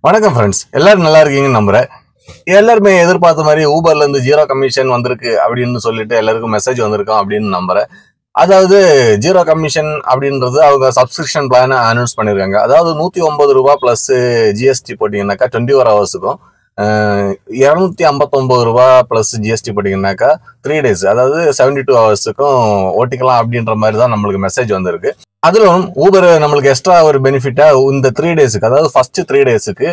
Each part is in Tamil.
வணக்கம் ஃப்ரெண்ட்ஸ், எல்லாரும் நல்லா இருக்கீங்கன்னு நம்புறேன். எல்லாருமே எதிர்பார்த்த மாதிரி ஊபர்ல இருந்து 0 கமிஷன் வந்திருக்கு அப்படின்னு சொல்லிட்டு எல்லாருக்கும் மெசேஜ் வந்திருக்கும் அப்படின்னு நம்புறேன். அதாவது 0 கமிஷன் அப்படின்றது அவங்க சப்ஸ்கிரிப்ஷன் பிளான அனௌன்ஸ் பண்ணிருக்காங்க. அதாவது ₹109 பிளஸ் ஜிஎஸ்டி போட்டீங்கன்னாக்கா 24 ஹவர்ஸுக்கும், ₹259 பிளஸ் ஜிஎஸ்டி போட்டீங்கன்னாக்கா 3 டேஸ், அதாவது 72 ஹவர்ஸுக்கும் ஓட்டிக்கலாம் அப்படின்ற மாதிரி தான் நம்மளுக்கு மெசேஜ் வந்திருக்கு. அதிலும் ஊபர் நம்மளுக்கு எக்ஸ்ட்ரா ஒரு பெனிஃபிட்டா இந்த 3 டேஸுக்கு, அதாவது ஃபர்ஸ்ட் 3 டேஸுக்கு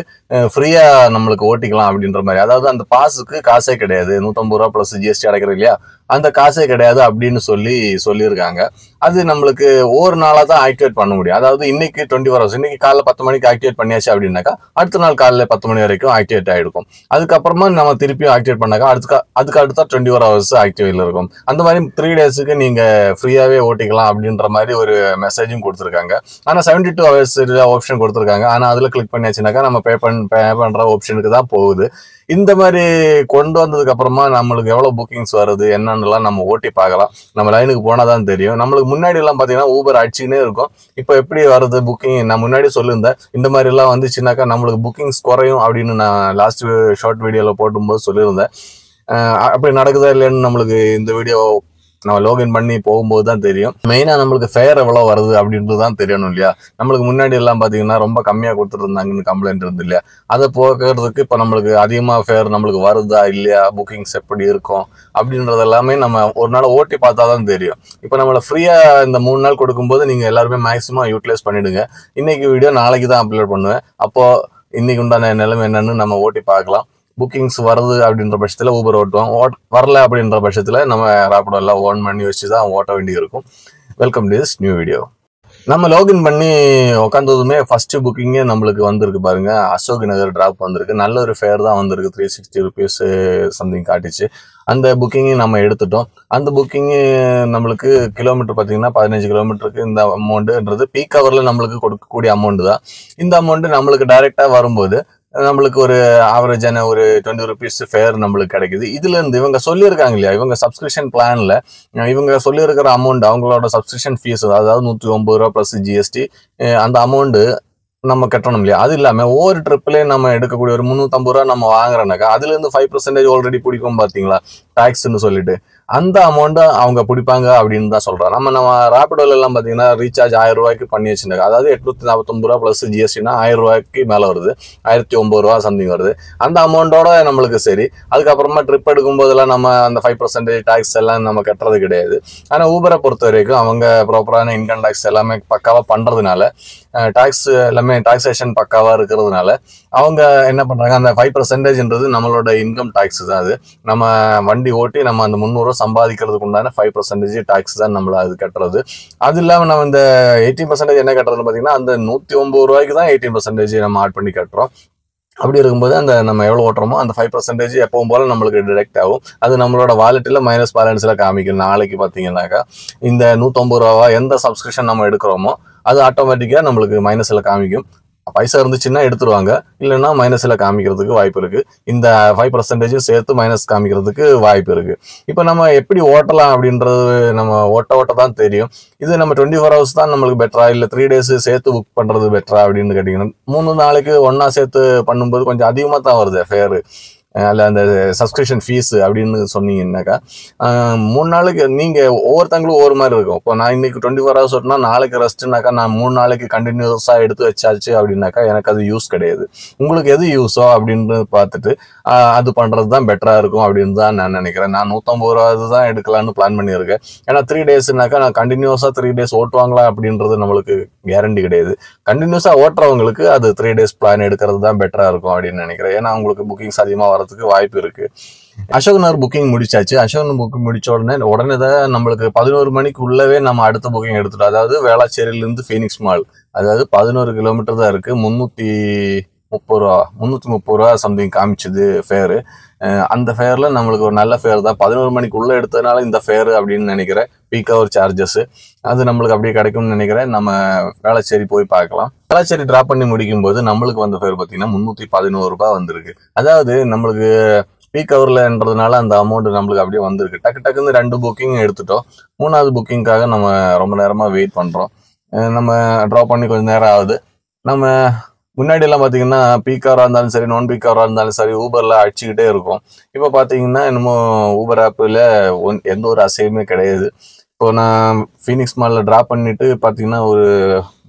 ஃப்ரீயா நம்மளுக்கு ஓட்டிக்கலாம் அப்படின்ற மாதிரி. அதாவது அந்த பாஸுக்கு காசே கிடையாது, ₹150 பிளஸ் ஜிஎஸ்டி அடைக்கிறது இல்லையா, அந்த காசே கிடையாது அப்படின்னு சொல்லியிருக்காங்க. அது நம்மளுக்கு ஒரு நாளா தான் ஆக்டிவேட் பண்ண முடியும். அதாவது இன்னைக்கு 24 ஹவர்ஸ், இன்னைக்கு காலைல 10 மணிக்கு ஆக்டிவேட் பண்ணியாச்சு அப்படின்னாக்கா அடுத்த நாள் காலைல 10 மணி வரைக்கும் ஆக்டிவேட் ஆகிருக்கும். அதுக்கப்புறமா நம்ம திருப்பியும் ஆக்டிவேட் பண்ணாக்கா அதுக்கு அடுத்த 24 ஹவர்ஸ் ஆக்டிவேட்ல இருக்கும். அந்த மாதிரி 3 டேஸுக்கு நீங்க ஃப்ரீயாவே ஓட்டிக்கலாம் அப்படின்ற மாதிரி ஒரு மெசேஜும் கொடுத்துருக்காங்க. ஆனா 72 ஹவர்ஸ் ஆப்ஷன் கொடுத்துருக்காங்க. ஆனா அதுல கிளிக் பண்ணியாச்சுனாக்கா நம்ம பே பண்ற ஆப்ஷனுக்கு தான் போகுது. இந்த மாதிரி கொண்டு வந்ததுக்கு அப்புறமா நம்மளுக்கு எவ்வளவு புக்கிங்ஸ் வருது என்னன்னுலாம் நம்ம ஓட்டி பார்க்கலாம். நம்ம லைனுக்கு போனாதான் தெரியும். நம்மளுக்கு முன்னாடி எல்லாம் பாத்தீங்கன்னா ஊபர் அடிச்சுக்கினே இருக்கும். இப்போ எப்படி வருது புக்கிங், நான் முன்னாடி சொல்லியிருந்தேன் இந்த மாதிரி எல்லாம் வந்துச்சுனாக்கா நம்மளுக்கு புக்கிங்ஸ் குறையும் அப்படின்னு நான் லாஸ்ட் ஷார்ட் வீடியோல போடும்போது சொல்லியிருந்தேன். அப்படி நடக்குதா இல்லைன்னு நம்மளுக்கு இந்த வீடியோ நம்ம லோகின் பண்ணி போகும்போது தான் தெரியும். மெயினா நம்மளுக்கு ஃபேர் எவ்வளவு வருது அப்படின்றது தான் தெரியணும் இல்லையா. நம்மளுக்கு முன்னாடி எல்லாம் பாத்தீங்கன்னா ரொம்ப கம்மியா கொடுத்துட்டு இருந்தாங்கன்னு கம்ப்ளைண்ட் இருந்து இல்லையா. அதை போக்குறதுக்கு இப்ப நம்மளுக்கு அதிகமா ஃபேர் நம்மளுக்கு வருதா இல்லையா, புக்கிங்ஸ் எப்படி இருக்கும் அப்படின்றது எல்லாமே நம்ம ஒரு நாள் ஓட்டி பார்த்தா தான் தெரியும். இப்போ நம்மள ஃப்ரீயா இந்த 3 நாள் கொடுக்கும்போது நீங்க எல்லாருமே மேக்சிமம் யூட்டிலைஸ் பண்ணிடுங்க. இன்னைக்கு வீடியோ நாளைக்கு தான் அப்லோட் பண்ணுவேன். அப்போ இன்னைக்கு உண்டான நிலைமை என்னன்னு நம்ம ஓட்டி பார்க்கலாம். புக்கிங்ஸ் வருது அப்படின்ற பட்சத்தில் ஊபர் ஓட்டுவோம், வரல அப்படின்ற பட்சத்தில் நம்ம ராபிடோ எல்லாம் ஓன் பண்ணி வச்சு தான் ஓட்ட வேண்டி இருக்கும். Welcome to this new video. நம்ம லாகின் பண்ணி உட்காந்ததுமே ஃபர்ஸ்ட் புக்கிங்கே நம்மளுக்கு வந்திருக்கு பாருங்க, அசோக் நகர் டிராப் வந்திருக்கு. நல்ல ஒரு ஃபேர் தான் வந்திருக்கு, ₹360 சம்திங் காட்டிச்சு. அந்த புக்கிங்கை நம்ம எடுத்துட்டோம். அந்த புக்கிங்கு நம்மளுக்கு கிலோமீட்டர் பார்த்தீங்கன்னா 15 கிலோமீட்டருக்கு இந்த அமௌண்ட்டுன்றது பீக் ஹவரில் நம்மளுக்கு கொடுக்கக்கூடிய அமௌண்ட் தான். இந்த அமௌண்ட் நம்மளுக்கு டைரெக்டாக வரும்போது நம்மளுக்கு ஒரு ஆவரேஜான ஒரு ₹20 ஃபேர் நம்மளுக்கு கிடைக்குது. இதுல இருந்து இவங்க சொல்லியிருக்காங்க இல்லையா, இவங்க சப்ஸ்கிரிப்ஷன் பிளான்ல இவங்க சொல்லியிருக்கிற அமௌண்ட், அவங்களோட சப்ஸ்கிரிப்ஷன் ஃபீஸ், அதாவது ₹109 பிளஸ் ஜிஎஸ்டி, அந்த அமௌண்ட் நம்ம கட்டணும் இல்லையா. அது இல்லாம ஒவ்வொரு ட்ரிப்லயே நம்ம எடுக்கக்கூடிய ஒரு ₹350 நம்ம வாங்குறோம்னாக்கா அதுல இருந்து 5% ஆல்ரெடி பிடிக்கும் பாத்தீங்களா, டாக்ஸ்ன்னு சொல்லிட்டு. அந்த அமௌண்ட் அவங்க பிடிப்பாங்க அப்படின்னு தான் சொல்றாங்க. நம்ம ராபிடோல எல்லாம் பாத்தீங்கன்னா ரீசார்ஜ் ₹1000 பண்ணி வச்சிருந்தாங்க. அதாவது ₹849 பிளஸ் ஜிஎஸ்டினா ₹1000 மேல வருது, ₹1009 சம்திங் வருது. அந்த அமௌண்டோட நம்மளுக்கு சரி. அதுக்கப்புறமா ட்ரிப் எடுக்கும் போதெல்லாம் நம்ம அந்த 5% டாக்ஸ் எல்லாம் நம்ம கட்டுறது கிடையாது. ஆனா ஊபரை பொறுத்த வரைக்கும் அவங்க ப்ராப்பரான இன்கம் டாக்ஸ் எல்லாமே பக்காவா பண்றதுனால, டாக்ஸ் எல்லாமே டாக்ஸேஷன் பக்காவா இருக்கிறதுனால அவங்க என்ன பண்றாங்க, அந்த 5%ன்றது நம்மளோட இன்கம் டாக்ஸ் தான். அது நம்ம வண்டி ஓட்டி நம்ம அந்த ₹300 சம்பாதிக்கிறதுக்கு உண்டான 5% டாக்ஸ் தான் நம்மள அது கட்டுறது. அது இல்லாம நம்ம இந்த 18% என்ன கட்டுறதுன்னு பாத்தீங்கன்னா அந்த ₹109 தான் 18% நம்ம ஆட் பண்ணி கட்டுறோம். அப்படி இருக்கும்போது அந்த நம்ம எவ்வளவு ஓட்டுறோமோ அந்த 5% எப்பவும் போல நம்மளுக்கு டிடெக்ட் ஆகும். அது நம்மளோட வாலெட்ல மைனஸ் பேலன்ஸ்ல காமிக்கும். நாளைக்கு பாத்தீங்கன்னாக்கா இந்த ₹150 எந்த சப்ஸ்கிரிப்ஷன் நம்ம எடுக்கிறோமோ அது ஆட்டோமேட்டிக்கா நம்மளுக்கு மைனஸ்ல காமிக்கும். பைசா இருந்துச்சுன்னா எடுத்துருவாங்க, இல்லைன்னா மைனஸ்ல காமிக்கிறதுக்கு வாய்ப்பு இருக்கு. இந்த 5% சேர்த்து மைனஸ் காமிக்கிறதுக்கு வாய்ப்பு இருக்கு. இப்ப நம்ம எப்படி ஓட்டலாம் அப்படின்றது நம்ம ஓட்ட தான் தெரியும். இது நம்ம 24 ஹவர்ஸ் தான் நம்மளுக்கு பெட்டரா, இல்ல 3 டேஸ் சேர்த்து புக் பண்றது பெட்டரா அப்படின்னு கேட்டீங்கன்னா 3 நாளைக்கு ஒன்னா சேர்த்து பண்ணும்போது கொஞ்சம் அதிகமா தான் வருது ஃபேரு, அல்ல அந்த சப்ஸ்கிரிப்ஷன் ஃபீஸ் அப்படின்னு சொன்னீங்கன்னாக்கா 3 நாளைக்கு நீங்க ஒவ்வொருத்தங்களும் ஒவ்வொரு மாதிரி இருக்கும். இப்போ நான் இன்னைக்கு 24 ஹவர்ஸ் ஓட்டினா நாளைக்கு ரெஸ்ட்னாக்கா நான் 3 நாளைக்கு கண்டினியூஸா எடுத்து வச்சாச்சு அப்படின்னாக்கா எனக்கு அது யூஸ் கிடையாது. உங்களுக்கு எது யூஸோ அப்படின்னு பார்த்துட்டு அது பண்றது தான் பெட்டரா இருக்கும் அப்படின்னு தான் நான் நினைக்கிறேன். நான் ₹150 தான் எடுக்கலான்னு பிளான் பண்ணியிருக்கேன். ஏன்னா 3 டேஸ்னாக்கா நான் கண்டினியூஸா 3 டேஸ் ஓட்டுவாங்களா அப்படின்றது நம்மளுக்கு கேரண்டி கிடையாது. கண்டினியூஸா ஓட்டுறவங்களுக்கு அது 3 டேஸ் பிளான் எடுக்கிறது தான் பெட்டரா இருக்கும் அப்படின்னு நினைக்கிறேன். ஏன்னா உங்களுக்கு புக்கிங்ஸ் அதிகமா வரதுக்கு வாய்ப்பு இருக்கு. அசோக் நகர் புக்கிங் முடிச்சாச்சு. அசோக் நகர் புக்கிங் முடிச்ச உடனே தான் நம்மளுக்கு 11 மணிக்கு உள்ளவே நம்ம அடுத்த புக்கிங் எடுத்துட்டோம். அதாவது வேளச்சேரியில இருந்து ஃபீனிக்ஸ் மால், அதாவது 11 கிலோமீட்டர் தான் இருக்கு. ₹330 சம்திங் காமிச்சது ஃபேரு. அந்த ஃபேர்ல நம்மளுக்கு ஒரு நல்ல ஃபேர் தான். 11 மணிக்கு உள்ள எடுத்ததுனால இந்த ஃபேர் அப்படின்னு நினைக்கிறேன். பீக் ஹவர் சார்ஜஸ் அது நம்மளுக்கு அப்படியே கிடைக்கும்னு நினைக்கிறேன். நம்ம வேளச்சேரி போய் பார்க்கலாம். வேளச்சேரி டிராப் பண்ணி முடிக்கும் போது நம்மளுக்கு வந்த ஃபேர் பார்த்தீங்கன்னா ₹311 வந்திருக்கு. அதாவது நம்மளுக்கு பீக் ஹவர்லன்றதுனால அந்த அமௌண்ட் நம்மளுக்கு அப்படியே வந்திருக்கு. டக்குன்னு 2 புக்கிங் எடுத்துட்டோம். 3வது புக்கிங்காக நம்ம ரொம்ப நேரமா வெயிட் பண்றோம். நம்ம ட்ராப் பண்ணி கொஞ்சம் நேரம் ஆகுது. நம்ம முன்னாடி எல்லாம் பாத்தீங்கன்னா பீக் ஹவரா இருந்தாலும் சரி, நான் பீக் ஹவரா இருந்தாலும் சரி, ஊபர்ல அடிச்சுக்கிட்டே இருக்கும். இப்ப பாத்தீங்கன்னா என்னமோ ஊபர் ஆப்ல எந்த ஒரு அசையுமே கிடையாது. இப்போ நான் ஃபீனிக்ஸ் மால்ல டிராப் பண்ணிட்டு பாத்தீங்கன்னா ஒரு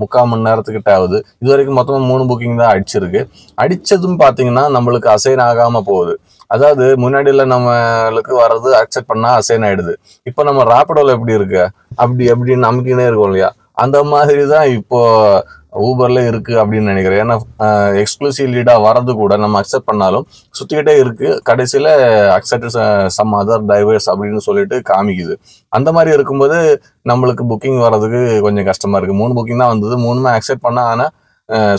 3/4 மணி நேரத்துக்கிட்ட ஆகுது. இது வரைக்கும் மொத்தமா 3 புக்கிங் தான் அடிச்சிருக்கு. அடிச்சதும் பாத்தீங்கன்னா நம்மளுக்கு அசைன் ஆகாம போகுது. அதாவது முன்னாடியில நம்மளுக்கு வர்றது அக்செப்ட் பண்ணா அசைன் ஆயிடுது. இப்போ நம்ம ராபிடோல எப்படி இருக்கு, அப்படி அப்படின்னு நமக்குன்னே இருக்கும் இல்லையா? அந்த மாதிரி தான் இப்போ ஊபர்ல இருக்கு அப்படின்னு நினைக்கிறேன். ஏன்னா எக்ஸ்க்ளூசிவ் லீடா வரது கூட நம்ம அக்செப்ட் பண்ணாலும் சுத்திக்கிட்டே இருக்கு. கடைசியில அக்செப்ட் சம் அதர் டிரைவர்ஸ் அப்படின்னு சொல்லிட்டு காமிக்குது. அந்த மாதிரி இருக்கும்போது நம்மளுக்கு புக்கிங் வர்றதுக்கு கொஞ்சம் கஷ்டமா இருக்கு. 3 புக்கிங் தான் வந்தது. 3மே அக்செப்ட் பண்ணா, ஆனா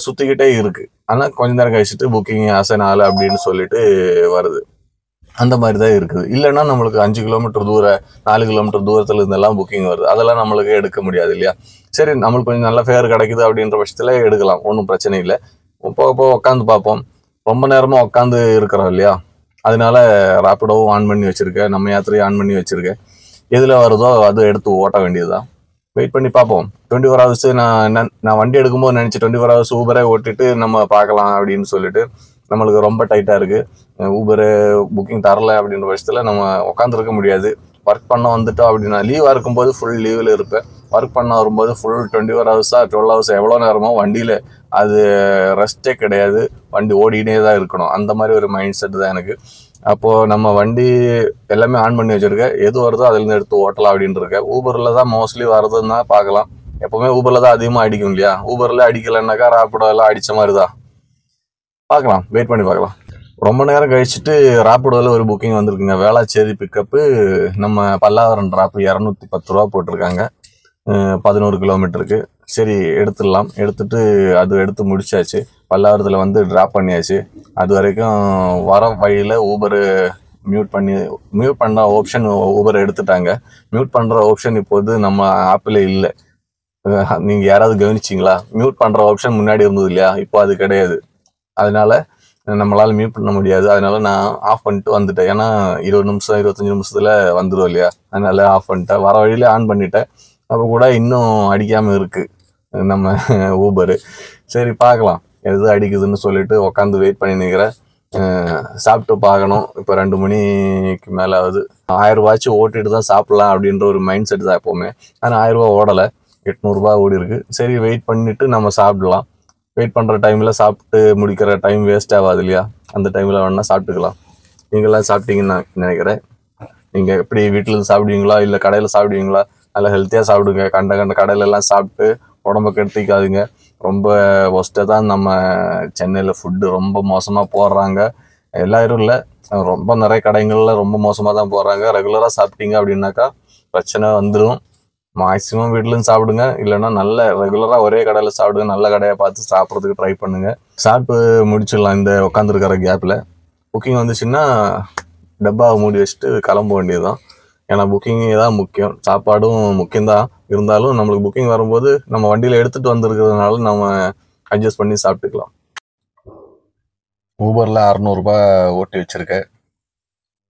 சுத்திக்கிட்டே இருக்கு. ஆனா கொஞ்ச நேரம் கழிச்சுட்டு புக்கிங் அசைன் ஆகல அப்படின்னு சொல்லிட்டு வருது. அந்த மாதிரி தான் இருக்குது. இல்லைன்னா நம்மளுக்கு 5 கிலோமீட்டர் தூரம், 4 கிலோமீட்டர் தூரத்துல இருந்தெல்லாம் புக்கிங் வருது. அதெல்லாம் நம்மளுக்கு எடுக்க முடியாது இல்லையா? சரி, நம்மளுக்கு கொஞ்சம் நல்ல ஃபேர் கிடைக்குது அப்படின்ற பட்சத்துல எடுக்கலாம், ஒன்றும் பிரச்சனை இல்லை. போக போக உட்காந்து பார்ப்போம். ரொம்ப நேரமா உட்காந்து இருக்கிறோம் இல்லையா? அதனால ராபிடோவும் ஆன் பண்ணி வச்சிருக்கேன், நம்ம யாத்திரையும் ஆன் பண்ணி வச்சிருக்கேன். எதுல வருதோ அது எடுத்து ஓட்ட வேண்டியதுதான். வெயிட் பண்ணி பார்ப்போம். 24 ஹவர்ஸ் நான் வண்டி எடுக்கும்போது நினைச்சு 24 ஹவர்ஸ் ஊபரே ஓட்டிட்டு நம்ம பார்க்கலாம் அப்படின்னு சொல்லிட்டு நம்மளுக்கு ரொம்ப டைட்டா இருக்கு. ஊபரு புக்கிங் தரல அப்படின்ற பட்சத்துல நம்ம உட்காந்துருக்க முடியாது. ஒர்க் பண்ண வந்துட்டோம் அப்படின்னா, லீவா இருக்கும்போது ஃபுல் லீவ்ல இருப்பேன். ஒர்க் பண்ண வரும்போது ஃபுல் 24 ஹவர்ஸா 12 ஹவர்ஸ் எவ்வளோ நேரமோ வண்டியில, அது ரெஸ்டே கிடையாது. வண்டி ஓடினே தான் இருக்கணும். அந்த மாதிரி ஒரு மைண்ட் செட் தான் எனக்கு. அப்போ நம்ம வண்டி எல்லாமே ஆன் பண்ணி வச்சிருக்கேன். எது வருதோ அதுல இருந்து எடுத்து ஓட்டலாம் அப்படின்னு இருக்கேன். ஊபர்ல தான் மோஸ்ட்லி வருதுன்னா பார்க்கலாம். எப்பவுமே ஊபர்ல தான் அதிகமா அடிக்கும் இல்லையா? ஊபர்ல அடிக்கலைன்னாக்கா ராபிடோ எல்லாம் அடிச்ச மாதிரிதான். பார்க்கலாம், வெயிட் பண்ணி பார்க்கலாம். ரொம்ப நேரம் கழிச்சுட்டு ராபிடோல ஒரு புக்கிங் வந்திருக்குங்க. வேளாச்சேரி பிக்கப்பு, நம்ம பல்லாவரம் டிராப் 210 ரூபா போட்டிருக்காங்க. 11 கிலோமீட்டருக்கு. சரி, எடுத்துடலாம். எடுத்துட்டு அது எடுத்து முடிச்சாச்சு. பல்லாவரத்தில் வந்து ட்ராப் பண்ணியாச்சு. அது வரைக்கும் வர வழியில் ஊபர் மியூட் பண்ண ஆப்ஷன் ஊபர் எடுத்துட்டாங்க. மியூட் பண்ணுற ஆப்ஷன் இப்போது நம்ம ஆப்பில் இல்லை. நீங்கள் யாராவது கவனிச்சிங்களா? மியூட் பண்ணுற ஆப்ஷன் முன்னாடி இருந்தது இல்லையா? இப்போ அது கிடையாது. அதனால நம்மளால மியூட் பண்ண முடியாது. அதனால நான் ஆஃப் பண்ணிட்டு வந்துட்டேன். ஏன்னா 20 நிமிஷம் 25 நிமிஷத்துல வந்துடும் இல்லையா? அதனால ஆஃப் பண்ணிட்டேன். வர வழியில ஆன் பண்ணிட்டேன். அப்போ கூட இன்னும் அடிக்காம இருக்கு நம்ம ஊபரு. சரி, பார்க்கலாம் எது அடிக்குதுன்னு சொல்லிட்டு உக்காந்து வெயிட் பண்ணி நிற்கிறேன். சாப்பிட்டு பார்க்கணும். இப்போ 2 மணிக்கு மேலே ஆகுது. 1000 ரூபாய்ச்சு ஓட்டிட்டு தான் சாப்பிடலாம் அப்படின்ற ஒரு மைண்ட் செட் தான் எப்போவுமே. ஆனால் 1000 ரூபா ஓடலை, 800 ரூபா ஓடி இருக்கு. சரி, வெயிட் பண்ணிட்டு நம்ம சாப்பிடலாம். வெயிட் பண்ணுற டைமில் சாப்பிட்டு முடிக்கிற டைம் வேஸ்ட் ஆகாது இல்லையா? அந்த டைமில் வேணால் சாப்பிட்டுக்கலாம். நீங்களாம் சாப்பிட்டீங்கன்னு நான் நினைக்கிறேன். நீங்கள் எப்படி வீட்டில் சாப்பிடுவீங்களா இல்லை கடையில் சாப்பிடுவீங்களா? நல்லா ஹெல்த்தியாக சாப்பிடுங்க. கண்ட கடையிலெல்லாம் சாப்பிட்டு உடம்ப கெடுத்திக்காதுங்க. ரொம்ப ஒஸ்ட்டாக தான் நம்ம சென்னையில் ஃபுட்டு ரொம்ப மோசமாக போடுறாங்க. எல்லாரும் இல்லை, ரொம்ப நிறைய கடைகளில் ரொம்ப மோசமாக தான் போடுறாங்க. ரெகுலராக சாப்பிட்டீங்க அப்படின்னாக்கா பிரச்சனை வந்துடும். மேக்ஸிமம் வீட்டிலும் சாப்பிடுங்க. இல்லைன்னா நல்ல ரெகுலராக ஒரே கடையில் சாப்பிடுங்க. நல்ல கடையை பார்த்து சாப்பிட்றதுக்கு ட்ரை பண்ணுங்க. சாப்பிட்டு முடிச்சிடலாம் இந்த உட்காந்துருக்கிற கேப்பில். புக்கிங் வந்துச்சுன்னா டப்பாவை மூடி வச்சுட்டு கிளம்ப வேண்டியதுதான். ஏன்னா புக்கிங் தான் முக்கியம். சாப்பாடும் முக்கியம்தான். இருந்தாலும் நம்மளுக்கு புக்கிங் வரும்போது நம்ம வண்டியில் எடுத்துகிட்டு வந்திருக்கிறதுனால நம்ம அட்ஜஸ்ட் பண்ணி சாப்பிட்டுக்கலாம். ஊபரில் 600 ரூபாய் ஓட்டி வச்சுருக்கேன்.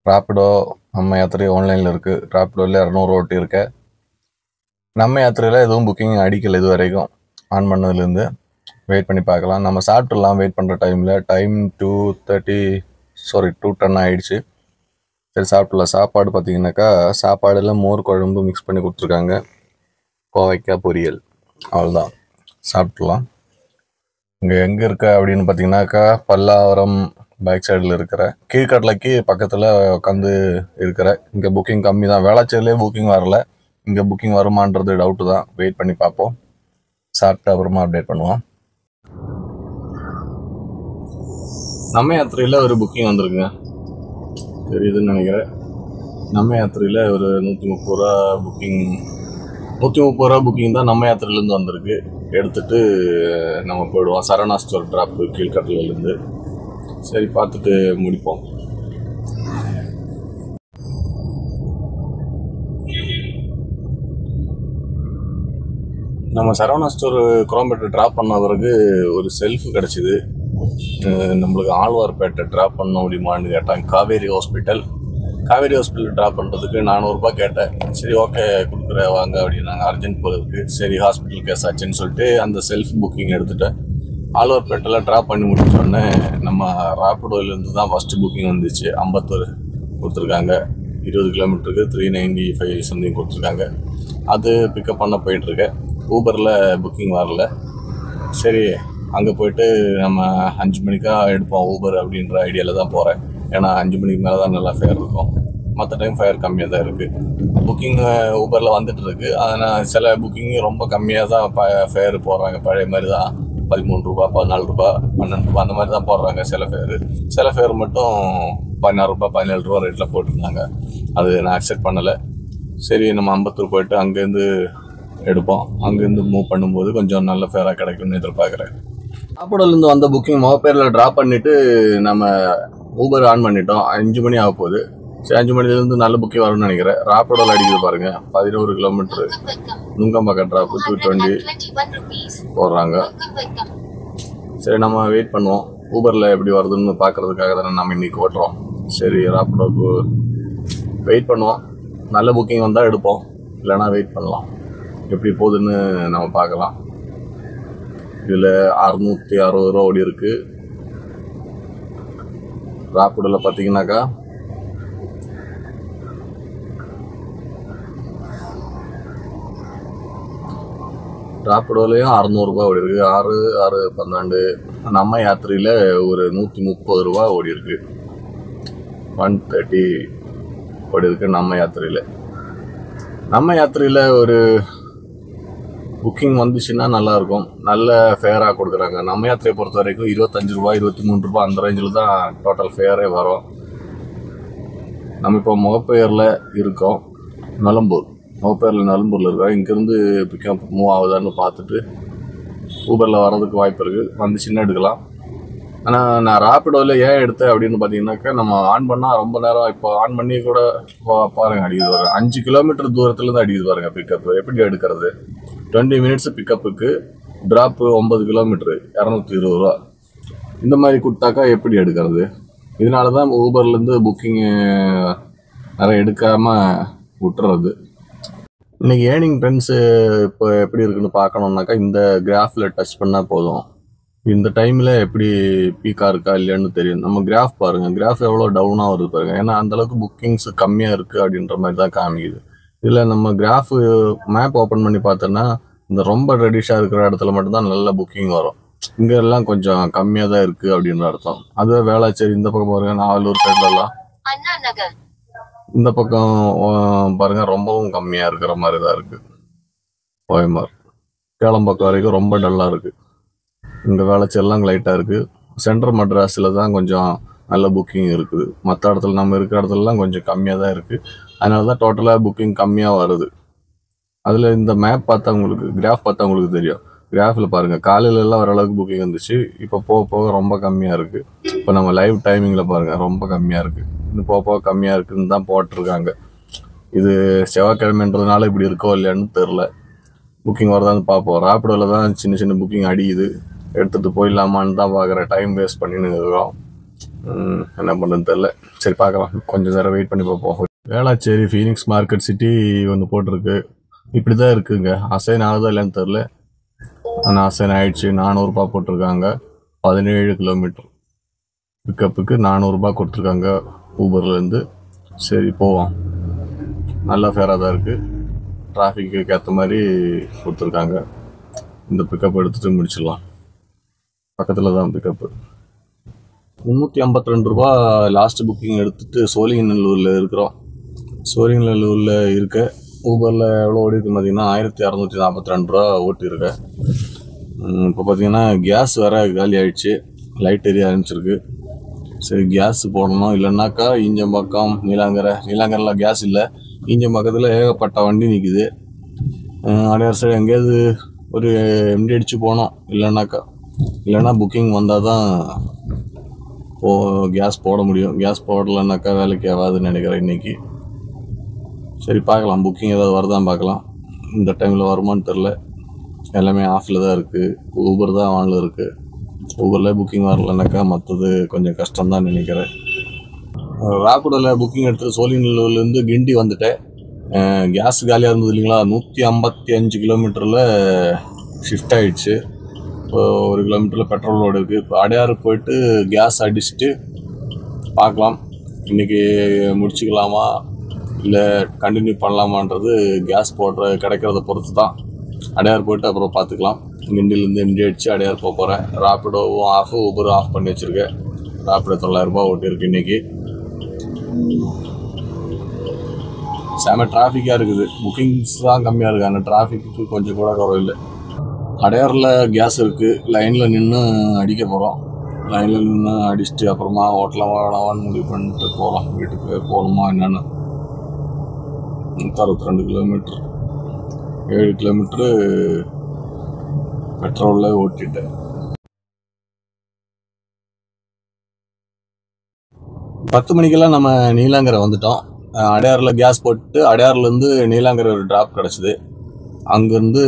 ராபிடோ நம்ம யாத்திரை ஆன்லைனில் இருக்குது. ராபிடோவில் 200 ஓட்டி இருக்கேன். நம்ம யாத்திரையில் எதுவும் புக்கிங் அடிக்கலை இது வரைக்கும். ஆன் பண்ணதுலேருந்து வெயிட் பண்ணி பார்க்கலாம். நம்ம சாப்பிட்டுலாம் வெயிட் பண்ணுற டைம் 2:10 ஆகிடுச்சு. சரி, சாப்பிடலாம். சாப்பாடு பார்த்தீங்கன்னாக்கா சாப்பாடில் மோர் குழம்பு மிக்ஸ் பண்ணி கொடுத்துருக்காங்க, கோவைக்காய் பொரியல், அவ்வளோதான். சாப்பிட்லாம். இங்கே எங்கே இருக்க அப்படின்னு பார்த்தீங்கன்னாக்கா பல்லாவரம் பேக் சைடில் இருக்கிற கீழ்கடலைக்கு பக்கத்தில் உட்காந்து இருக்கிற. இங்கே புக்கிங் கம்மி தான். வேளாச்சேரியிலே புக்கிங் வரல. இங்கே புக்கிங் வருமானது டவுட்டு தான். வெயிட் பண்ணி பார்ப்போம். சாப்பிட்டு அப்புறமா அப்டேட் பண்ணுவோம். நம்ம யாத்திரையில் ஒரு புக்கிங் வந்திருக்குங்க, தெரியுதுன்னு நினைக்கிறேன். நம்ம யாத்திரையில் ஒரு 130 ரூபா புக்கிங், 130 ரூபா புக்கிங் தான் நம்ம யாத்திரையிலேருந்து வந்திருக்கு. எடுத்துட்டு நம்ம போயிடுவோம். சரவணா ஸ்டோர் ட்ராப்பு கீழ்கடலையிலேருந்து. சரி, பார்த்துட்டு முடிப்போம். நம்ம சரவணா ஸ்டோர் குரோம்பேட்டை ட்ராப் பண்ண பிறகு ஒரு செல்ஃபு கிடச்சிது. நம்மளுக்கு ஆழ்வார்பேட்டை ட்ராப் பண்ண முடியுமான்னு கேட்டாங்க. காவேரி ஹாஸ்பிட்டல் ட்ராப் பண்ணுறதுக்கு 400 ரூபாய் கேட்டேன். சரி, ஓகே கொடுக்குறேன் வாங்க அப்படின்னாங்க. அர்ஜென்ட் போகிறதுக்கு. சரி, ஹாஸ்பிட்டல் கேஸ் ஆச்சுன்னு சொல்லிட்டு அந்த செல்ஃப் புக்கிங் எடுத்துட்டேன். ஆழ்வார்பேட்டையில் ட்ராப் பண்ணி முடிச்சோடனே நம்ம ராப்பிடோலேருந்து தான் ஃபஸ்ட்டு புக்கிங் வந்துச்சு. அம்பத்தூர் கொடுத்துருக்காங்க, 20 கிலோமீட்டருக்கு 395 சம்திங் கொடுத்துருக்காங்க. அது பிக்கப் பண்ண போயிட்டுருக்கேன். ஊபரில் புக்கிங் வரல. சரி, அங்கே போய்ட்டு நம்ம 5 மணிக்காக எடுப்போம் ஊபர் அப்படின்ற ஐடியாவில் தான் போகிறேன். ஏன்னா 5 மணிக்கு மேலே தான் நல்லா ஃபேர் இருக்கும். மற்ற டைம் ஃபேர் கம்மியாக தான் இருக்குது. புக்கிங் ஊபரில் வந்துட்டுருக்கு. ஆனால் சில புக்கிங் ரொம்ப கம்மியாக தான் ஃபேர் போடுறாங்க. பழைய மாதிரி தான் 13 ரூபா, 14 ரூபா, 12 ரூபா அந்த மாதிரி தான் போடுறாங்க சில ஃபேர் மட்டும் 16 ரூபா, 17 ரூபா ரேட்டில் போட்டிருந்தாங்க. அது நான் அக்செப்ட் பண்ணலை. சரி, நம்ம அம்பத்தூர் போய்ட்டு அங்கேருந்து எடுப்போம். அங்கேருந்து மூவ் பண்ணும்போது கொஞ்சம் நல்ல ஃபேராக கிடைக்கும்னு எதிர்பார்க்குறேன். ராப்பிடோலேருந்து வந்த புக்கிங் மொபைலில் ட்ராப் பண்ணிவிட்டு நம்ம ஊபர் ஆன் பண்ணிட்டோம். 5 மணி ஆக போகுது. சரி, 5 மணிலேருந்து நல்ல புக்கிங் வரும்னு நினைக்கிறேன். ராப்பிடோவில் அடிக்குது பாருங்கள், 11 கிலோமீட்டரு நுங்கம்பாக்கம் ட்ராப்பு 220 போடுறாங்க. சரி, நம்ம வெயிட் பண்ணுவோம். ஊபரில் எப்படி வருதுன்னு பார்க்குறதுக்காக தானே நம்ம இன்றைக்கி ஓட்டுறோம். சரி, ராப்பிடோக்கு வெயிட் பண்ணுவோம். நல்ல புக்கிங் வந்தால் எடுப்போம், இல்லைனா வெயிட் பண்ணலாம். எப்படி போகுதுன்னு நம்ம பார்க்கலாம். இதில் 660 ரூபா ஓடி இருக்குது. ராப்பிடோவில் பார்த்தீங்கன்னாக்கா ராப்பிடோலையும் 600 ரூபா ஓடி இருக்குது. 6, 6, 12. நம்ம யாத்திரையில் ஒரு 130 ரூபா ஓடி இருக்குது. 130 ஓடி இருக்குது நம்ம யாத்திரையில் ஒரு புக்கிங் வந்துச்சுன்னா நல்லாயிருக்கும். நல்ல ஃபேராக கொடுக்குறாங்க. நம்ம யாத்திரையை பொறுத்த வரைக்கும் 25 ரூபா, 23 ரூபா அந்த ரேஞ்சில் தான் டோட்டல் ஃபேரே வரும். நம்ம இப்போ முகப்பெயரில் இருக்கோம். நலம்பூரில் இருக்கோம். இங்கேருந்து பிக்கப் மூவ் ஆகுதான்னு பார்த்துட்டு ஊபரில் வர்றதுக்கு வாய்ப்பு இருக்குது. வந்துச்சுன்னா எடுக்கலாம். ஆனால் நான் ராப்பிடோவில் ஏன் எடுத்தேன் அப்படின்னு பார்த்தீங்கன்னாக்கா, நம்ம ஆன் பண்ணால் ரொம்ப நேரம், இப்போ ஆன் பண்ணி கூட பாருங்கள் அடிக்குது பாருங்க. 5 கிலோமீட்டர் தூரத்துலேருந்து அடிக்குது பாருங்கள் பிக்கப்பு. எப்படி எடுக்கிறது? 20 மினிட்ஸு பிக்கப்புக்கு, ட்ராப்பு 9 கிலோமீட்ரு 220 ரூபா. இந்த மாதிரி கொடுத்தாக்கா எப்படி எடுக்கிறது? இதனால தான் ஊபர்லேருந்து புக்கிங்கு நிறைய எடுக்காமல் விட்டுறது. இன்றைக்கி ஏர்னிங் ட்ரெண்ட்ஸு இப்போ எப்படி இருக்குன்னு பார்க்கணுன்னாக்கா, இந்த கிராஃபில் டச் பண்ணால் போதும். இந்த டைமில் எப்படி பீக்காக இருக்கா இல்லையான்னு தெரியும். நம்ம கிராஃப் பாருங்கள், கிராஃப் எவ்வளோ டவுனாக வருது பாருங்கள். ஏன்னா அந்தளவுக்கு புக்கிங்ஸ் கம்மியாக இருக்குது அப்படின்ற மாதிரி தான் காமிக்குது. இதில் நம்ம கிராஃபு மேப் ஓப்பன் பண்ணி பார்த்தோன்னா, இந்த ரொம்ப ரெடிஷாக இருக்கிற இடத்துல மட்டும்தான் நல்ல புக்கிங் வரும். இங்கே எல்லாம் கொஞ்சம் கம்மியாக தான் இருக்குது அப்படின்ற அர்த்தம். அதுவே வேளாச்சேரி இந்த பக்கம் பாருங்கள், நாவலூர் சைட்லலாம் இந்த பக்கம் பாருங்கள் ரொம்பவும் கம்மியாக இருக்கிற மாதிரி தான் இருக்குது. கோயம்புத்தூர் கேளம்பக்கம் வரைக்கும் ரொம்ப டல்லாக இருக்குது. இந்த வேளச்சேரிலாம் லைட்டாக இருக்குது. சென்ட்ரல் மெட்ராஸில் தான் கொஞ்சம் நல்ல புக்கிங் இருக்குது. மற்ற இடத்துல நம்ம இருக்கிற இடத்துலலாம் கொஞ்சம் கம்மியாக தான் இருக்குது. அதனால தான் டோட்டலாக புக்கிங் கம்மியாக வருது. அதில் இந்த மேப் பார்த்தா உங்களுக்கு, கிராஃப் பார்த்தா உங்களுக்கு தெரியும். கிராஃபில் பாருங்கள், காலையிலலாம் ஓரளவுக்கு புக்கிங் வந்துச்சு. இப்போ போக போக ரொம்ப கம்மியாக இருக்குது. இப்போ நம்ம லைவ் டைமிங்கில் பாருங்கள் ரொம்ப கம்மியாக இருக்குது. இன்னும் போக போக கம்மியாக இருக்குதுன்னு தான் போட்டிருக்காங்க. இது செவ்வாய்க்கிழமைன்றதுனால இப்படி இருக்கோ இல்லையான்னு தெரில. புக்கிங் வரதான்னு பார்ப்போம். ராப்பிடோவில் தான் சின்ன சின்ன புக்கிங் அடிக்குது. எடுத்துகிட்டு போயிடலாமான்னு தான் பார்க்குறேன். டைம் வேஸ்ட் பண்ணின்னு இருக்கோம். என்ன பண்ணுறதுன்னு தெரில. சரி, பார்க்கலாம். கொஞ்சம் நேரம் வெயிட் பண்ணி பார்ப்போம். வேளாச்சேரி ஃபீனிக்ஸ் மார்க்கெட் சிட்டி ஒன்று போட்டிருக்கு. இப்படி தான் இருக்குங்க. அசைன் ஆகுதா இல்லைன்னு தெரில. ஆனால் அசைன் ஆகிடுச்சு. 400 ரூபா போட்டிருக்காங்க. 17 கிலோமீட்டர் பிக்கப்புக்கு 400 ரூபா கொடுத்துருக்காங்க ஊபர்லேருந்து. சரி, போவோம். நல்ல ஃபேராக தான் இருக்குது. டிராஃபிக்கு ஏற்ற மாதிரி கொடுத்துருக்காங்க. இந்த பிக்கப் எடுத்துகிட்டு முடிச்சிடலாம். பக்கத்தில் தான் பிக்கப்பு. 352 ரூபா லாஸ்ட் புக்கிங் எடுத்துகிட்டு சோழிங்கநல்லூரில் இருக்கிறோம். சோழிங்கநல்லூரில் இருக்க ஊபரில் எவ்வளோ ஓடி இருக்கு பார்த்தீங்கன்னா 1642 ரூபா ஓட்டியிருக்கேன். இப்போ பார்த்தீங்கன்னா கேஸ் வேறு காலி ஆகிடுச்சு. லைட் எரிய ஆரம்பிச்சிருக்கு. சரி, கேஸ் போடணும். இல்லைன்னாக்கா ஈஞ்சம்பாக்கம், நீலாங்கரில் கேஸ் இல்லை. ஈஞ்சம்பாக்கத்தில் ஏகப்பட்ட வண்டி நிற்குது. அடையார் சைடு எங்கேயாவது ஒரு எம்டி அடித்து போனோம். இல்லைன்னா புக்கிங் வந்தால் தான் கேஸ் போட முடியும். கேஸ் போடலைன்னாக்கா வேலைக்கு ஆகாதுன்னு நினைக்கிறேன் இன்றைக்கி. சரி, பார்க்கலாம். புக்கிங் ஏதாவது வருதான்னு பார்க்கலாம். இந்த டைமில் வருமானு தெரில. எல்லாமே ஆஃபில் தான் இருக்குது. ஊபர் தான் ஆனில் இருக்குது. ஊபரில் புக்கிங் வரலன்னாக்கா மற்றது கொஞ்சம் கஷ்டம்தான் நினைக்கிறேன். ராப்பிடோவில் புக்கிங் எடுத்து சோழிங்கநல்லூர்லேருந்து கிண்டி வந்துட்டேன். கேஸ் காலியாக இருந்தது இல்லைங்களா, 155 கிலோமீட்டரில் ஷிஃப்ட் ஆகிடுச்சு. இப்போ 1 கிலோமீட்டரில் பெட்ரோல் லோடு இருக்குது. இப்போ அடையாறு போயிட்டு கேஸ் அடிச்சுட்டு பார்க்கலாம், இன்றைக்கி முடிச்சுக்கலாமா இல்லை கண்டினியூ பண்ணலாமான்றது கேஸ் கிடைக்கிறத பொறுத்து தான். அடையாறு போயிட்டு அப்புறம் பார்த்துக்கலாம். கிண்டிலேருந்து எம்டி அடித்து அடையாறு போகிறேன். ராப்பிடோவும் ஆஃப், ஊபரும் ஆஃப் பண்ணி வச்சுருக்கேன். ராப்பிடோ 900 ரூபா ஓட்டியிருக்கு இன்றைக்கி. செம டிராஃபிக்காக இருக்குது. புக்கிங்ஸ் தான் கம்மியாக இருக்குது, ஆனால் டிராஃபிக்கு கொஞ்சம் கூட குறவில்லை. அடையாறில் கேஸ் இருக்குது. லைனில் நின்று அடிக்க போகிறோம். லைனில் நின்று அடிச்சுட்டு அப்புறமா ஹோட்டலாம் வேணாமான்னு முடிவு பண்ணிட்டு போகலாம். வீட்டுக்கு போகணுமா என்னென்னு. 162 கிலோமீட்ரு, 7 கிலோமீட்ரு பெட்ரோலில் ஓட்டிட்டேன். 10 மணிக்கெல்லாம் நம்ம நீலாங்கரை வந்துட்டோம். அடையாறில் கேஸ் போட்டு அடையாறுலேருந்து நீலாங்கரை ஒரு ட்ராப் கிடச்சிது. அங்கேருந்து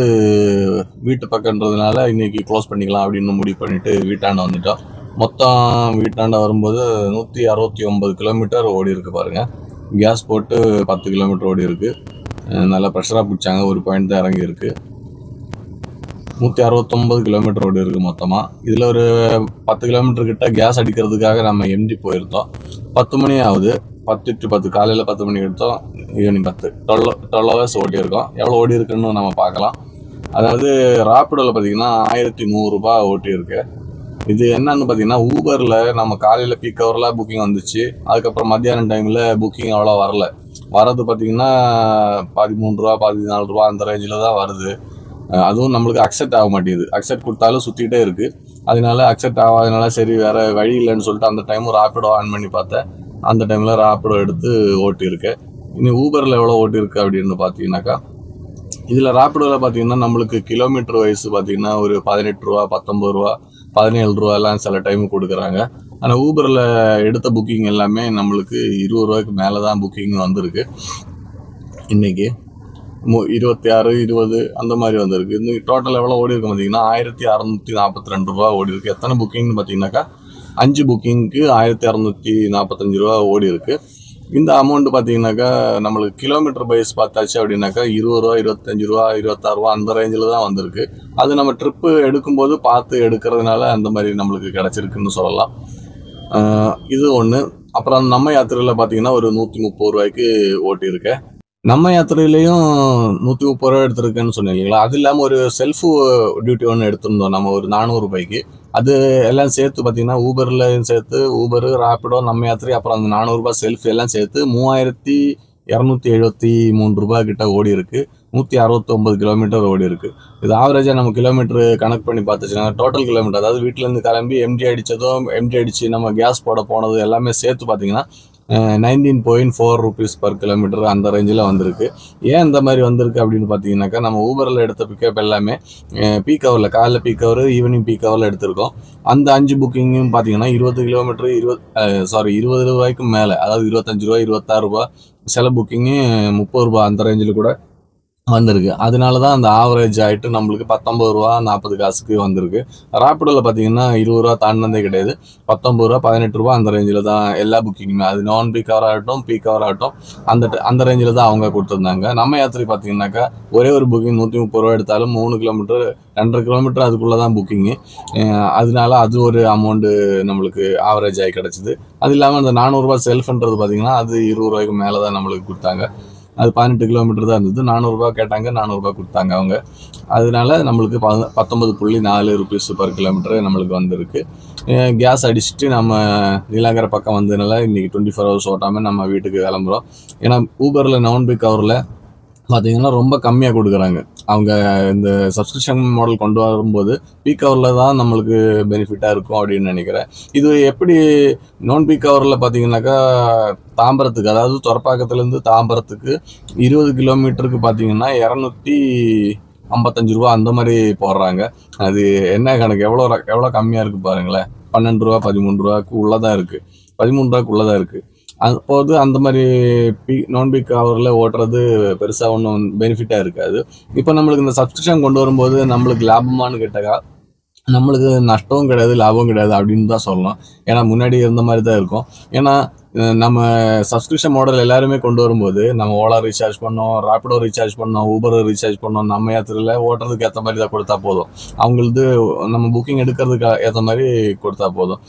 வீட்டு பக்கன்றதுனால இன்றைக்கி க்ளோஸ் பண்ணிக்கலாம் அப்படின்னு முடிவு பண்ணிவிட்டு வீட்டாண்ட வந்துட்டோம். மொத்தம் வீட்டாண்ட வரும்போது 169 கிலோமீட்டர் ஓடி இருக்குது பாருங்கள். கேஸ் போட்டு 10 கிலோமீட்டர் ஓடி இருக்குது. நல்லா ப்ரெஷராக பிடிச்சாங்க. ஒரு பாயிண்ட் தான் இறங்கி இருக்குது. 169 கிலோமீட்டர் ஓடி இருக்குது மொத்தமாக. இதில் ஒரு 10 கிலோமீட்டர் கிட்ட கேஸ் அடிக்கிறதுக்காக நம்ம எம்டி போயிருந்தோம். 10 மணி ஆகுது. 10 to 10 காலையில் 10 மணிக்கு எடுத்தோம், ஈவினிங் 10, 12 ஹவர்ஸ் ஓட்டியிருக்கோம். எவ்வளோ ஓடி இருக்குன்னு நம்ம பார்க்கலாம். அதாவது ராப்பிடோவில் பார்த்தீங்கன்னா 1100 ரூபா ஓட்டியிருக்கு. இது என்னன்னு பார்த்தீங்கன்னா, ஊபரில் நம்ம காலையில் பீக் ஹவரில் புக்கிங் வந்துச்சு. அதுக்கப்புறம் மத்தியானம் டைமில் புக்கிங் அவ்வளோ வரது பார்த்தீங்கன்னா 13 ரூபா 14 ரூபா அந்த ரேஞ்சில் தான் வருது. அதுவும் நம்மளுக்கு அக்செப்ட் ஆக மாட்டேங்குது. அக்செப்ட் கொடுத்தாலும் சுற்றிக்கிட்டே இருக்குது. அதனால அக்செப்ட் ஆகாதனால சரி வேறு வழி இல்லைன்னு சொல்லிட்டு அந்த டைமும் ராப்பிடோ ஆன் பண்ணி பார்த்தேன். அந்த டைமில் ராப்பிடோ எடுத்து ஓட்டியிருக்கேன். இனி ஊபரில் எவ்வளோ ஓட்டியிருக்கு அப்படின்னு பார்த்தீங்கன்னாக்கா, இதில் ராப்பிடோவில் பார்த்தீங்கன்னா நம்மளுக்கு கிலோமீட்டர் வயசு பார்த்தீங்கன்னா ஒரு 18 ரூபா 19 ரூபா 17 ரூபாலாம் சில டைம் கொடுக்குறாங்க. ஆனால் ஊபரில் எடுத்த புக்கிங் எல்லாமே நம்மளுக்கு 20 ரூபாய்க்கு மேலே தான் புக்கிங் வந்திருக்கு. இன்றைக்கி 26 20 அந்த மாதிரி வந்திருக்கு. இன்னைக்கு டோட்டல் எவ்வளோ ஓடி இருக்கு பார்த்தீங்கன்னா 1642 ரூபா ஓடி இருக்குது. எத்தனை புக்கிங்னு பார்த்தீங்கன்னாக்கா 5 புக்கிங்க்கு 1645 ரூபா ஓடி இருக்குது. இந்த அமௌண்ட் பார்த்தீங்கன்னாக்கா நம்மளுக்கு கிலோமீட்டர் பைஸ் பார்த்தாச்சு அப்படின்னாக்கா 20 ரூபா 25 ரூபா 26 ரூபா அந்த ரேஞ்சில் தான் வந்திருக்கு. அது நம்ம ட்ரிப்பு எடுக்கும்போது பார்த்து எடுக்கிறதுனால அந்த மாதிரி நம்மளுக்கு கிடச்சிருக்குன்னு சொல்லலாம். இது ஒன்று. அப்புறம் நம்ம யாத்திரையில் பார்த்தீங்கன்னா ஒரு 130 ரூபாய்க்கு ஓட்டியிருக்கேன். நம்ம யாத்திரையிலையும் 130 ரூபா எடுத்திருக்கேன்னு சொன்னீங்களா. அது இல்லாமல் ஒரு செல்ஃப் டியூட்டி ஒன்று எடுத்திருந்தோம் நம்ம ஒரு 400 ரூபாய்க்கு. அது எல்லாம் சேர்த்து பார்த்தீங்கன்னா ஊபர்லையும் சேர்த்து ஊபரு ராப்பிடோ நம்ம யாத்திரை அப்புறம் அந்த 400 ரூபாய் செல்ஃப் எல்லாம் சேர்த்து 3273 ரூபாய் கிட்ட ஓடி இருக்கு. 169 கிலோமீட்டர் ஓடி இருக்கு. இது ஆவரேஜாக நம்ம கிலோமீட்டர் கனெக்ட் பண்ணி பார்த்துச்சுன்னா டோட்டல் கிலோமீட்டர், அதாவது வீட்டிலேருந்து கிளம்பி எம்டி அடித்து நம்ம கேஸ் போட போனது எல்லாமே சேர்த்து பார்த்தீங்கன்னா 19.4 rupees per kilometer அந்த ரேஞ்சில் வந்திருக்கு. ஏன் இந்த மாதிரி வந்திருக்கு அப்படின்னு பார்த்தீங்கன்னாக்கா, நம்ம ஊபரில் எடுத்த பிக்கப் எல்லாமே பீக் ஹவரில், காலைல பீக் ஹவர் ஈவினிங் பீக் ஹவரில் எடுத்திருக்கோம். அந்த 5 புக்கிங்கும் பார்த்தீங்கன்னா 20 கிலோமீட்டர் 20 ரூபாய்க்கு மேலே, அதாவது 25 ரூபா 26 ரூபா, சில புக்கிங்கு 30 ரூபா அந்த ரேஞ்சில் கூட வந்திருக்கு. அதனால தான் அந்த ஆவரேஜ் ஆகிட்டு நம்மளுக்கு 19 ரூபா 40 காசுக்கு வந்திருக்கு. ராப்பிடோவில் பார்த்தீங்கன்னா 20 ரூபா தாண்டினதே கிடையாது. 19 ரூபா 18 ரூபா அந்த ரேஞ்சில் தான் எல்லா புக்கிங்குமே. அது நான் பீக் ஹவர் ஆகட்டும் பீக் ஹவர் ஆகட்டும் அந்த ரேஞ்சில் தான் அவங்க கொடுத்துருந்தாங்க. நம்ம யாத்திரை பார்த்தீங்கன்னாக்கா ஒரே ஒரு புக்கிங் 130 ரூபா எடுத்தாலும் 3 கிலோமீட்டர் 2.5 கிலோமீட்டர் அதுக்குள்ளே தான் புக்கிங்கு. அதனால அது ஒரு அமௌண்ட்டு நம்மளுக்கு ஆவரேஜ் ஆகி கிடச்சிது. அது இல்லாமல் அந்த 400 ரூபா செல்ஃப்ன்றது பார்த்தீங்கன்னா அது 20 ரூபாய்க்கு மேலே தான் நம்மளுக்கு கொடுத்தாங்க. அது 18 கிலோமீட்டர் தான் இருந்தது. 400 ரூபா கேட்டாங்க, 400 ரூபா கொடுத்தாங்க அவங்க. அதனால நம்மளுக்கு 19.4 rupees per kilometer நம்மளுக்கு வந்திருக்கு. கேஸ் அடிச்சுட்டு நம்ம நீலாங்கரை பக்கம் வந்ததுனால இன்றைக்கி 24 hours ஓட்டாமல் நம்ம வீட்டுக்கு கிளம்புறோம். ஏன்னா ஊபரில் நான் பீக் ஹவரில் பார்த்தீங்கன்னா ரொம்ப கம்மியாக கொடுக்குறாங்க. அவங்க இந்த சப்ஸ்கிரிப்ஷன் மாடல் கொண்டு வரும்போது பீக் ஹவரில் தான் நம்மளுக்கு பெனிஃபிட்டாக இருக்கும் அப்படின்னு நினைக்கிறேன். இது எப்படி நான் பீக் ஹவரில் பார்த்தீங்கன்னாக்கா தாம்பரத்துக்கு, அதாவது துறப்பாக்கத்துலேருந்து தாம்பரத்துக்கு 20 கிலோமீட்டருக்கு பார்த்தீங்கன்னா 255 ரூபா அந்த மாதிரி போடுறாங்க. அது என்ன கணக்கு, எவ்வளோ கம்மியாக இருக்குது பாருங்களேன். 12 ரூபா 13 ரூபாய்க்கு உள்ளே தான் இருக்குது, 13 ரூபாய்க்கு உள்ளே தான் இருக்குது. அப்போது அந்த மாதிரி நான் பீக் ஹவரில் ஓட்டுறது பெருசாக ஒன்றும் பெனிஃபிட்டாக இருக்காது. இப்போ நம்மளுக்கு இந்த சப்ஸ்கிரிப்ஷன் கொண்டு வரும்போது நம்மளுக்கு லாபமானு கேட்டாக்கா நம்மளுக்கு நஷ்டமும் கிடையாது லாபமும் கிடையாது அப்படின்னு தான் சொல்லணும். ஏன்னா முன்னாடி இருந்த மாதிரி தான் இருக்கும். ஏன்னா நம்ம சப்ஸ்கிரிப்ஷன் மாடல் எல்லாருமே கொண்டு வரும்போது நம்ம ஓலா ரீசார்ஜ் பண்ணோம், ராபிடோ ரீசார்ஜ் பண்ணோம், ஊபர் ரீசார்ஜ் பண்ணோம், நம்ம யாத்திரையில் ஓட்டுறதுக்கு ஏற்ற மாதிரி தான் கொடுத்தா போதும். அவங்களது நம்ம புக்கிங் எடுக்கிறதுக்கு ஏற்ற மாதிரி கொடுத்தா போதும்.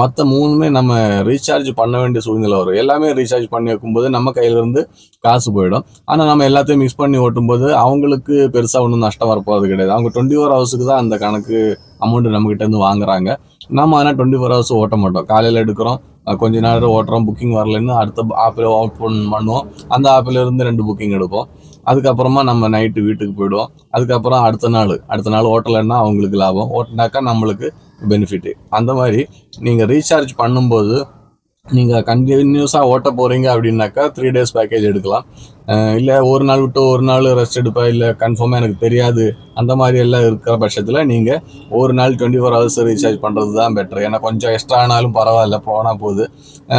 மற்ற மூணுமே நம்ம ரீசார்ஜ் பண்ண வேண்டிய சூழ்நிலை வரும். எல்லாமே ரீசார்ஜ் பண்ணி வைக்கும்போது நம்ம கையிலேருந்து காசு போயிடும். ஆனால் நம்ம எல்லாத்தையும் மிக்ஸ் பண்ணி ஓட்டும்போது அவங்களுக்கு பெருசாக ஒன்றும் நஷ்டம் வரப்போகிறது கிடையாது. அவங்க 24 ஹவர்ஸுக்கு தான் அந்த கணக்கு அமௌண்ட்டு நம்மகிட்டேருந்து வாங்குறாங்க. நம்ம ஆனால் 24 ஹவர்ஸ் ஓட்ட மாட்டோம். காலையில் எடுக்கிறோம், கொஞ்ச நேரம் ஓட்டுறோம், புக்கிங் வரலன்னு அடுத்த ஆப்பில் ஓப்பன் பண்ணுவோம். அந்த ஆப்பில் இருந்து 2 புக்கிங் எடுப்போம். அதுக்கப்புறமா நம்ம நைட்டு வீட்டுக்கு போயிடுவோம். அதுக்கப்புறம் அடுத்த நாள் ஓட்டலைன்னா அவங்களுக்கு லாபம், ஓட்டினாக்கா நம்மளுக்கு பெனிஃபிட்டு. அந்த மாதிரி நீங்கள் ரீசார்ஜ் பண்ணும்போது நீங்கள் கண்டினியூஸாக ஓட்ட போகிறீங்க அப்படின்னாக்கா 3 டேஸ் பேக்கேஜ் எடுக்கலாம். இல்லை ஒரு நாள் விட்டு ஒரு நாள் ரெஸ்ட் எடுப்பேன், இல்லை கன்ஃபார்மாக எனக்கு தெரியாது, அந்த மாதிரி எல்லாம் இருக்கிற பட்சத்தில் நீங்கள் ஒரு நாள் 24 ஹவர்ஸ் ரீசார்ஜ் பண்ணுறது தான் பெட்டர். ஏன்னா கொஞ்சம் எக்ஸ்ட்ரா ஆனாலும் பரவாயில்ல, போனால் போகுது.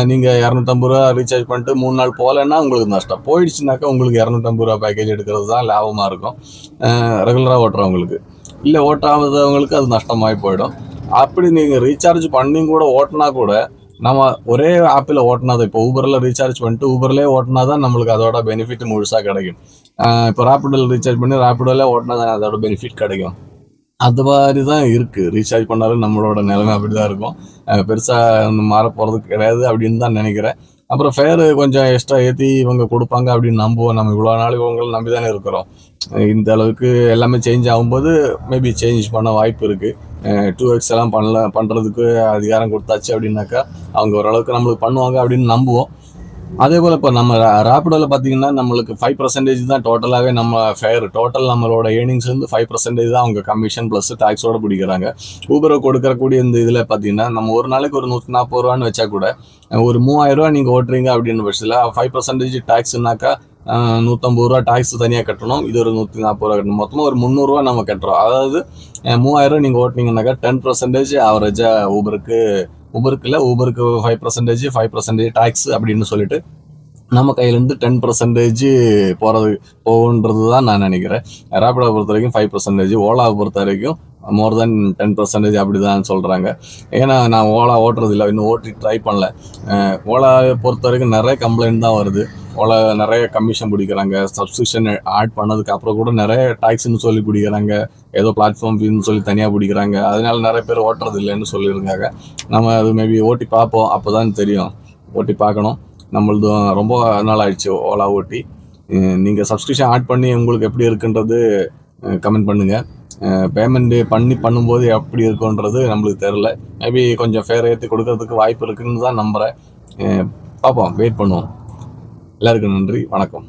நீங்கள் 250 ரூபா ரீசார்ஜ் பண்ணிட்டு 3 நாள் போகலன்னா உங்களுக்கு நஷ்டம். போயிடுச்சுனாக்கா உங்களுக்கு 250 ரூபா பேக்கேஜ் எடுக்கிறது தான் லாபமாக இருக்கும் ரெகுலராக ஓட்டுறவங்களுக்கு. இல்லை ஓட்டாதவங்களுக்கு அது நஷ்டமாகி போயிடும். அப்படி நீங்கள் ரீசார்ஜ் பண்ணி கூட ஓட்டினா கூட நம்ம ஒரே ஆப்பில் ஓட்டினாதான், இப்போ ஊபரில் ரீசார்ஜ் பண்ணிட்டு ஊபர்லேயே ஓட்டினா தான் நம்மளுக்கு அதோட பெனிஃபிட் முழுசாக கிடைக்கும். இப்போ ராபிடோவில் ரீசார்ஜ் பண்ணி ராபிடோவில் ஓட்டினா தான் அதோட பெனிஃபிட் கிடைக்கும். அது மாதிரி தான் இருக்குது. ரீசார்ஜ் பண்ணாலும் நம்மளோட நிலைமை அப்படி தான் இருக்கும். பெருசாக மாற போகிறது கிடையாது அப்படின்னு தான் நினைக்கிறேன். அப்புறம் ஃபேரு கொஞ்சம் எக்ஸ்ட்ரா ஏற்றி இவங்க கொடுப்பாங்க அப்படின்னு நம்புவோம். நம்ம இவ்வளோ நாள் இவங்களை நம்பி தானே இருக்கிறோம். இந்த அளவுக்கு எல்லாமே சேஞ்ச் ஆகும்போது மேபி சேஞ்ச் பண்ண வாய்ப்பு இருக்குது. 2x எல்லாம் பண்ணுறதுக்கு அதிகாரம் கொடுத்தாச்சு அப்படின்னாக்கா அவங்க ஓரளவுக்கு நம்மளுக்கு பண்ணுவாங்க அப்படின்னு நம்புவோம். அதே போல் இப்போ நம்ம ராபிடோவில் பார்த்தீங்கன்னா நம்மளுக்கு 5% தான் டோட்டலாகவே நம்ம ஃபேர். டோட்டல் நம்மளோட ஏர்னிங்ஸ் வந்து 5% தான் அவங்க கமிஷன் ப்ளஸ் டேக்ஸோடு பிடிக்கிறாங்க. ஊபரை கொடுக்கக்கூடிய இந்த இதில் பார்த்தீங்கன்னா நம்ம ஒரு நாளைக்கு ஒரு 140 ரூபான்னு வச்சா கூட ஒரு 3000 ரூபா நீங்கள் ஓட்டுறீங்க அப்படின்னு பட்சத்தில் 5% டேக்ஸ்னாக்கா 150 ரூபா டேக்ஸ் தனியாக கட்டணும். இது ஒரு 140 ரூபா கட்டணும். மொத்தமாக ஒரு 300 ரூபா நம்ம கட்டுறோம். அதாவது 3000 நீங்கள் ஓட்டினீங்கன்னாக்கா 10% ஆவரேஜாக ஊபருக்கு இல்லை, ஊபருக்கு 5% டேக்ஸ் அப்படின்னு சொல்லிட்டு நம்ம கையிலேருந்து 10% போகுன்றது தான் நான் நினைக்கிறேன். ராபிடோவை பொறுத்த வரைக்கும் 5%, ஓலாவை பொறுத்த வரைக்கும் மோர் தென் 10% அப்படி தான் சொல்கிறாங்க. ஏன்னா நான் ஓலா ஓட்டுறதில்லை, இன்னும் ஓட்டி ட்ரை பண்ணல. ஓலாவை பொறுத்த வரைக்கும் நிறைய கம்ப்ளைண்ட் தான் வருது. ஓலா நிறைய கமிஷன் பிடிக்கிறாங்க, சப்ஸ்கிரிப்ஷன் ஆட் பண்ணதுக்கு அப்புறம் கூட நிறைய டேக்ஸ்ன்னு சொல்லி பிடிக்கிறாங்க, ஏதோ பிளாட்ஃபார்ம் ஃபீன்னு சொல்லி தனியாக பிடிக்கிறாங்க. அதனால நிறைய பேர் ஓட்டுறது இல்லைன்னு சொல்லியிருக்காங்க. நம்ம அது மேபி ஓட்டி பார்ப்போம், அப்போ தான் தெரியும். ஓட்டி பார்க்கணும். நம்மளது ரொம்ப நாள் ஆயிடுச்சு ஓலா ஓட்டி. நீங்கள் சப்ஸ்கிரிப்ஷன் ஆட் பண்ணி உங்களுக்கு எப்படி இருக்குன்றது கமெண்ட் பண்ணுங்கள். பேமெண்ட் பண்ணும்போது எப்படி இருக்குன்றது நம்மளுக்கு தெரில. மேபி கொஞ்சம் ஃபேர் ஏற்றி கொடுக்கறதுக்கு வாய்ப்பு இருக்குன்னு தான் நம்புகிறேன். பார்ப்போம், வெயிட் பண்ணுவோம். எல்லாருக்கும் நன்றி, வணக்கம்.